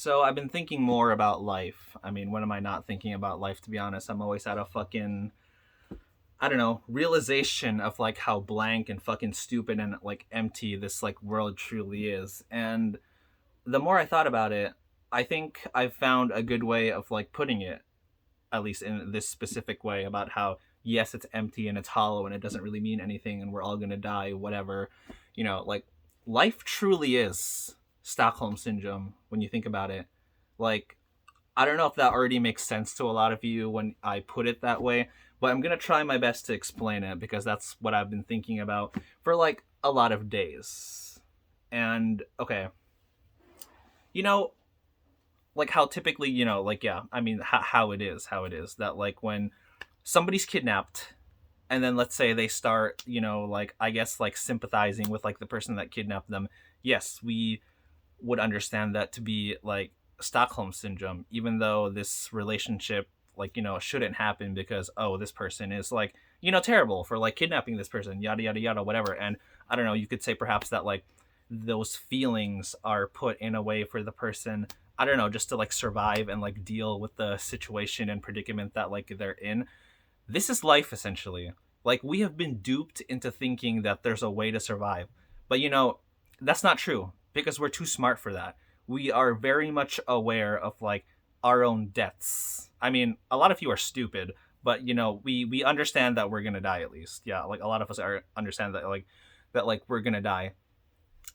So I've been thinking more about life. I mean, when am I not thinking about life, to be honest? I'm always at a fucking, I don't know, realization of like how blank and fucking stupid and like empty this like world truly is. And the more I thought about it, I think I've found a good way of like putting it, at least in this specific way, about how yes, it's empty and it's hollow and it doesn't really mean anything and we're all gonna die, whatever. Like life truly is Stockholm Syndrome when you think about it. Like, I don't know if that already makes sense to a lot of you when I put it that way, but I'm gonna try my best to explain it because that's what I've been thinking about for like a lot of days. And okay, you know, like how typically, like yeah, I mean how it is that like when somebody's kidnapped and then let's say they start, like I guess like sympathizing with like the person that kidnapped them. Yes, we would understand that to be like Stockholm syndrome, even though this relationship, like, shouldn't happen because, oh, this person is like, terrible for like kidnapping this person, yada, yada, yada, whatever. And I don't know, you could say perhaps that like those feelings are put in a way for the person, I don't know, just to like survive and like deal with the situation and predicament that like they're in. This is life essentially. Like we have been duped into thinking that there's a way to survive. But that's not true because we're too smart for that. We are very much aware of like our own deaths. I mean, a lot of you are stupid, but we understand that we're going to die at least. Yeah, like a lot of us are understand that we're going to die.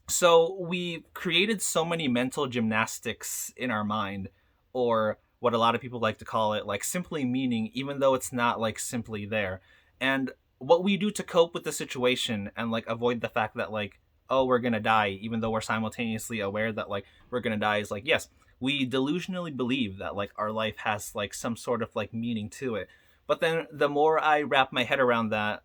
So we created so many mental gymnastics in our mind, or what a lot of people like to call it, like simply meaning, even though it's not like simply there. And what we do to cope with the situation and like avoid the fact that like, oh, we're gonna die, even though we're simultaneously aware that like we're gonna die, is like, yes, we delusionally believe that like our life has like some sort of like meaning to it. But then the more I wrap my head around that,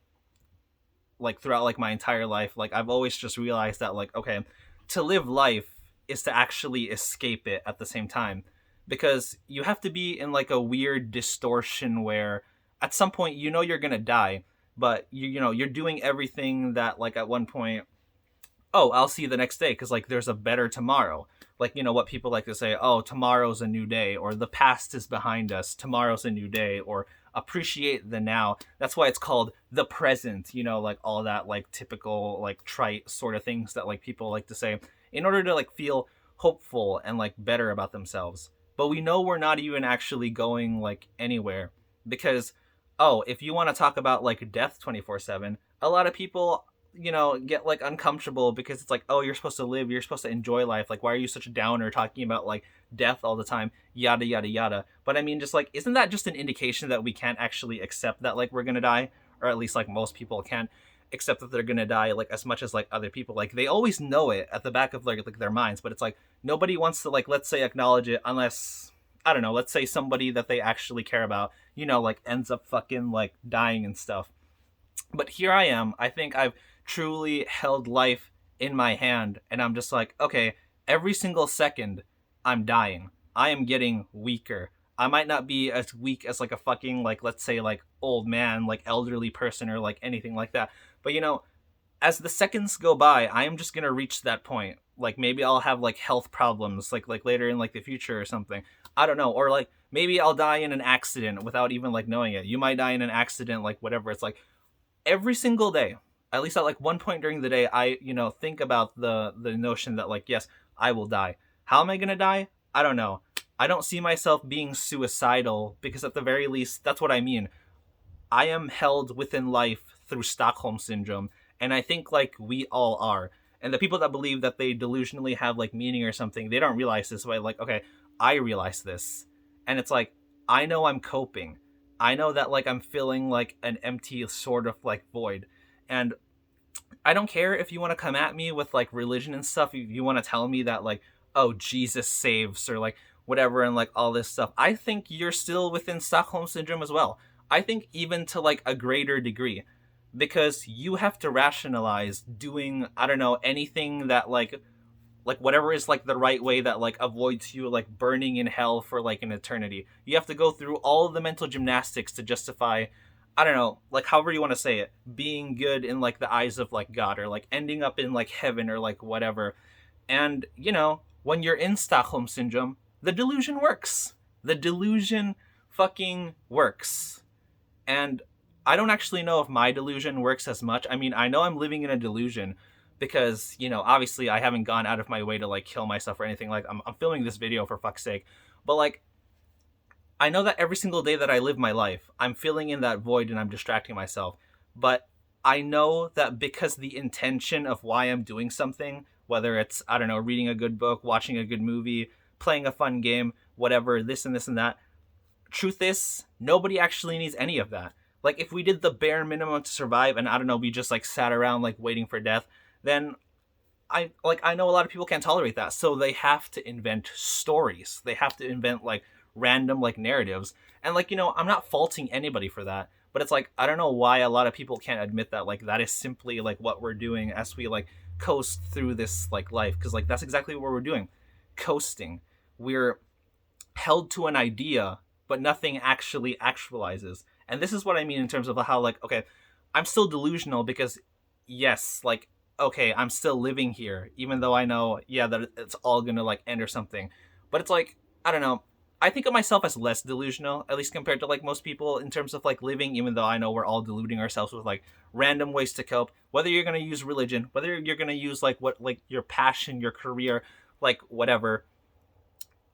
like throughout like my entire life, like I've always just realized that like, okay, to live life is to actually escape it at the same time, because you have to be in like a weird distortion where at some point you're gonna die, but you're doing everything that like at one point, oh, I'll see you the next day because like there's a better tomorrow. Like, what people like to say, oh, tomorrow's a new day, or the past is behind us, tomorrow's a new day, or appreciate the now. That's why it's called the present, like all that like typical like trite sort of things that like people like to say in order to like feel hopeful and like better about themselves. But we know we're not even actually going like anywhere because, oh, if you want to talk about like death 24/7, a lot of people get like uncomfortable because it's like, oh, you're supposed to live, you're supposed to enjoy life, like why are you such a downer talking about like death all the time, yada yada yada. But I mean, just like, isn't that just an indication that we can't actually accept that like we're gonna die, or at least like most people can't accept that they're gonna die like as much as like other people, like they always know it at the back of like their minds, but it's like nobody wants to like, let's say, acknowledge it unless, I don't know, let's say somebody that they actually care about, like ends up fucking like dying and stuff. But here I am. I think I've truly held life in my hand, and I'm just like, okay, every single second I'm dying. I am getting weaker. I might not be as weak as like a fucking like, let's say, like old man, like elderly person, or like anything like that. But as the seconds go by, I am just gonna reach that point. Like maybe I'll have like health problems, like later in like the future or something. I don't know. Or like maybe I'll die in an accident without even like knowing it. You might die in an accident, like whatever. It's like every single day, at least at like one point during the day, I think about the notion that like, yes, I will die. How am I gonna die? I don't know. I don't see myself being suicidal because at the very least, that's what I mean. I am held within life through Stockholm syndrome, and I think like we all are. And the people that believe that they delusionally have like meaning or something, they don't realize this way. Like, okay, I realize this, and it's like, I know I'm coping. I know that like I'm feeling like an empty sort of like void, and I don't care if you want to come at me with like religion and stuff. If you want to tell me that like, oh, Jesus saves, or like whatever, and like all this stuff, I think you're still within Stockholm syndrome as well. I think even to like a greater degree, because you have to rationalize doing, I don't know, anything that like whatever is like the right way that like avoids you like burning in hell for like an eternity. You have to go through all of the mental gymnastics to justify, I don't know, like however you want to say it, being good in like the eyes of like God, or like ending up in like heaven, or like whatever. And when you're in Stockholm syndrome, The delusion works. The delusion fucking works. And I don't actually know if my delusion works as much. I mean, I know I'm living in a delusion because, obviously I haven't gone out of my way to like kill myself or anything. Like, I'm filming this video for fuck's sake. But like, I know that every single day that I live my life, I'm filling in that void and I'm distracting myself. But I know that because the intention of why I'm doing something, whether it's, I don't know, reading a good book, watching a good movie, playing a fun game, whatever, this and that, truth is, nobody actually needs any of that. Like, if we did the bare minimum to survive and, I don't know, we just like sat around like waiting for death, then I know a lot of people can't tolerate that. So they have to invent stories. They have to invent like random like narratives. And like, I'm not faulting anybody for that. But it's like, I don't know why a lot of people can't admit that like that is simply like what we're doing as we like coast through this like life. Because like that's exactly what we're doing. Coasting. We're held to an idea, but nothing actually actualizes. And this is what I mean in terms of how like, okay, I'm still delusional because yes, like, okay, I'm still living here, even though I know, yeah, that it's all gonna like end or something. But it's like, I don't know. I think of myself as less delusional, at least compared to like most people in terms of like living, even though I know we're all deluding ourselves with like random ways to cope. Whether you're gonna use religion, whether you're gonna use like what like your passion, your career, like whatever.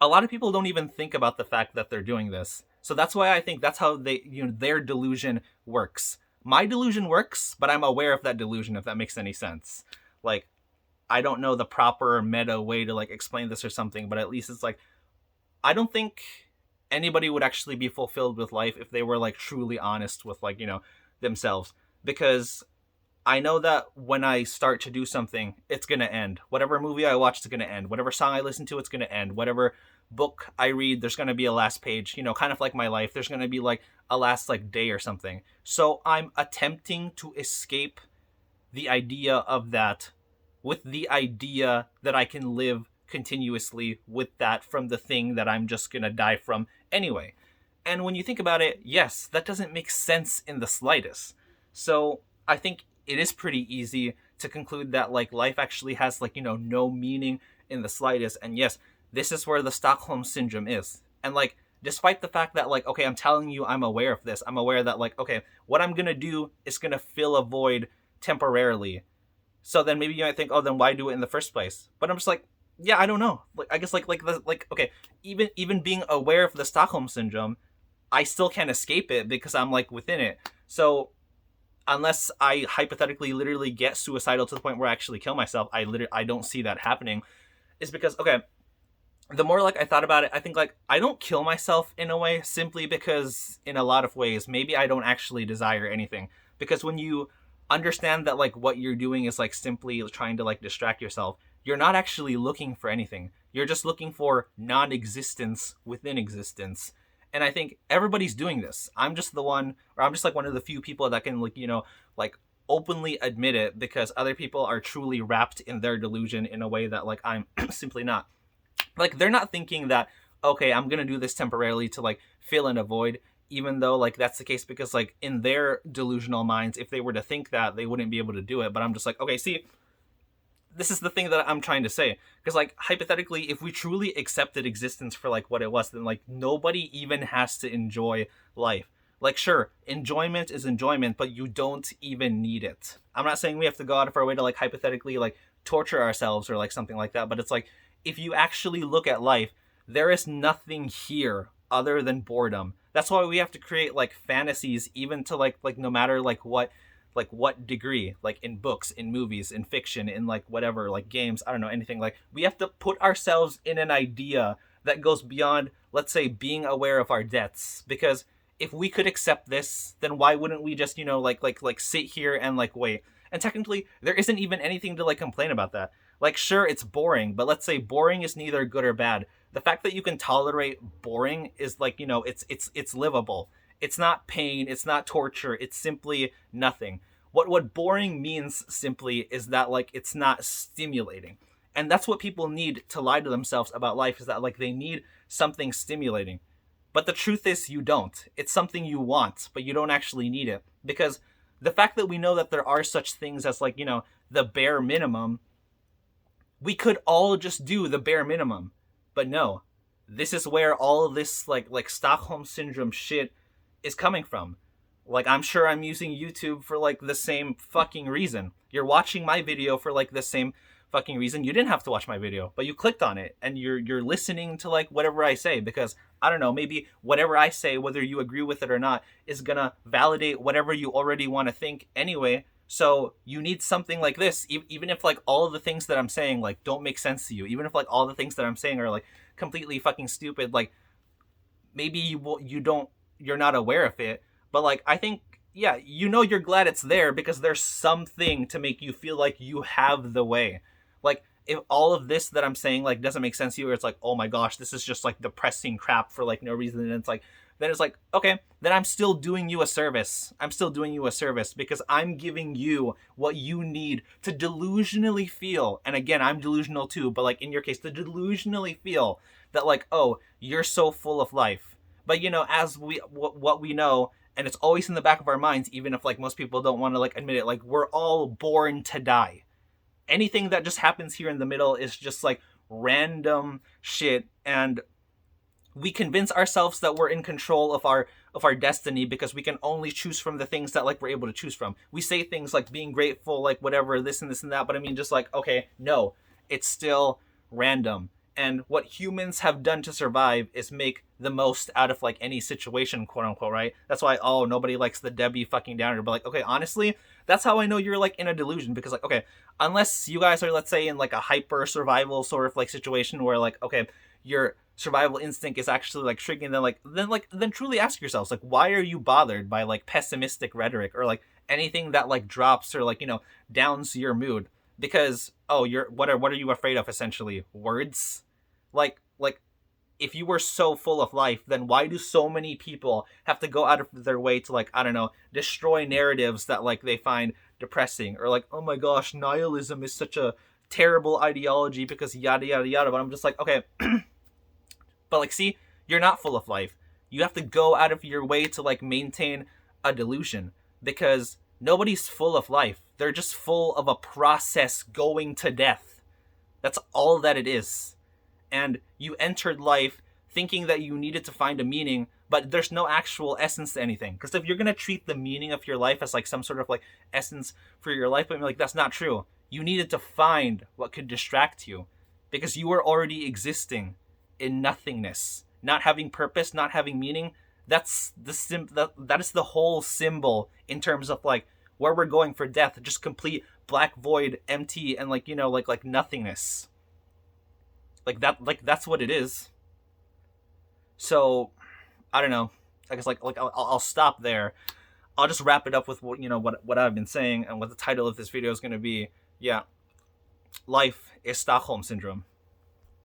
A lot of people don't even think about the fact that they're doing this. So that's why I think that's how their delusion works. My delusion works, but I'm aware of that delusion, if that makes any sense. Like, I don't know the proper meta way to like explain this or something, but at least it's like, I don't think anybody would actually be fulfilled with life if they were like truly honest with like, themselves. Because I know that when I start to do something, it's going to end. Whatever movie I watch is going to end. Whatever song I listen to, it's going to end. Whatever book I read, there's going to be a last page. Kind of like my life. There's going to be like a last like day or something. So I'm attempting to escape the idea of that with the idea that I can live continuously with that from the thing that I'm just going to die from anyway. And when you think about it, yes, that doesn't make sense in the slightest. So I think it is pretty easy to conclude that like life actually has like, no meaning in the slightest. And yes, this is where the Stockholm Syndrome is. And like, despite the fact that like, okay, I'm telling you, I'm aware of this. I'm aware that like, okay, what I'm going to do is going to fill a void temporarily. So then maybe you might think, oh, then why do it in the first place? But I'm just like, yeah, I don't know. Like, I guess like okay, even being aware of the Stockholm Syndrome, I still can't escape it because I'm like within it. So unless I hypothetically literally get suicidal to the point where I actually kill myself, I don't see that happening. Is because, okay, the more like I thought about it, I think like I don't kill myself in a way simply because in a lot of ways maybe I don't actually desire anything. Because when you understand that like what you're doing is like simply trying to like distract yourself, you're not actually looking for anything. You're just looking for non-existence within existence. And I think everybody's doing this. I'm just the one, or I'm just like one of the few people that can like, like openly admit it, because other people are truly wrapped in their delusion in a way that like I'm simply not. Like, they're not thinking that, okay, I'm gonna do this temporarily to like fill in a void, even though like that's the case, because like in their delusional minds, if they were to think that, they wouldn't be able to do it. But I'm just like, okay, see, this is the thing that I'm trying to say. Because like hypothetically, if we truly accepted existence for like what it was, then like nobody even has to enjoy life. Like, sure, enjoyment is enjoyment, but you don't even need it. I'm not saying we have to go out of our way to like hypothetically like torture ourselves or like something like that, but it's like, if you actually look at life, there is nothing here other than boredom. That's why we have to create like fantasies, even to like no matter like what degree, like in books, in movies, in fiction, in like whatever, like games, I don't know, anything. Like, we have to put ourselves in an idea that goes beyond, let's say, being aware of our debts. Because if we could accept this, then why wouldn't we just, like sit here and like wait? And technically, there isn't even anything to like complain about that. Like, sure, it's boring, but let's say boring is neither good or bad. The fact that you can tolerate boring is like, it's livable. It's not pain, it's not torture, it's simply nothing. What boring means simply is that like it's not stimulating. And that's what people need to lie to themselves about life, is that like they need something stimulating. But the truth is, you don't. It's something you want, but you don't actually need it. Because the fact that we know that there are such things as like, the bare minimum, we could all just do the bare minimum. But no. this is where all of this like Stockholm Syndrome shit is coming from. Like, I'm sure I'm using YouTube for like the same fucking reason. You're watching my video for like the same fucking reason. You didn't have to watch my video, but you clicked on it and you're listening to like whatever I say, because I don't know, maybe whatever I say, whether you agree with it or not, is gonna validate whatever you already want to think anyway. So you need something like this, even if like all of the things that I'm saying like don't make sense to you, even if like all the things that I'm saying are like completely fucking stupid, like maybe you're not aware of it, but like I think, yeah, you're glad it's there because there's something to make you feel like you have the way. Like, if all of this that I'm saying like doesn't make sense to you, or it's like, oh my gosh, this is just like depressing crap for like no reason, and it's like, then it's like, okay, then I'm still doing you a service. I'm still doing you a service because I'm giving you what you need to delusionally feel. And again, I'm delusional too, but like in your case, to delusionally feel that like, oh, you're so full of life. But as what we know, and it's always in the back of our minds, even if like most people don't want to like admit it, like we're all born to die. Anything that just happens here in the middle is just like random shit, and we convince ourselves that we're in control of our destiny because we can only choose from the things that like we're able to choose from. We say things like being grateful, like whatever, this and this and that, but I mean, just like, okay, no, it's still random. And what humans have done to survive is make the most out of like any situation, quote unquote, right? That's why, oh, nobody likes the Debbie fucking Downer. But like, okay, honestly, that's how I know you're like in a delusion, because like, okay, unless you guys are, let's say, in like a hyper survival sort of like situation where like, okay, your survival instinct is actually like shrinking, then truly ask yourselves, like, why are you bothered by like pessimistic rhetoric or like anything that like drops or like downs your mood? Because, oh, what are you afraid of, essentially? Words? Like if you were so full of life, then why do so many people have to go out of their way to like, I don't know, destroy narratives that like they find depressing, or like, oh my gosh, nihilism is such a terrible ideology because yada yada yada. But I'm just like, okay, but like, see, you're not full of life. You have to go out of your way to like maintain a delusion, because nobody's full of life. They're just full of a process going to death. That's all that it is. And you entered life thinking that you needed to find a meaning, but there's no actual essence to anything. Because if you're going to treat the meaning of your life as like some sort of like essence for your life, I mean, like, that's not true. You needed to find what could distract you, because you were already existing in nothingness, not having purpose, not having meaning. That's that is the whole symbol in terms of like where we're going for death. Just complete black void, empty, and like like nothingness. Like that's what it is. So I don't know. I guess like I'll stop there. I'll just wrap it up with what I've been saying and what the title of this video is going to be. Yeah, life is Stockholm Syndrome.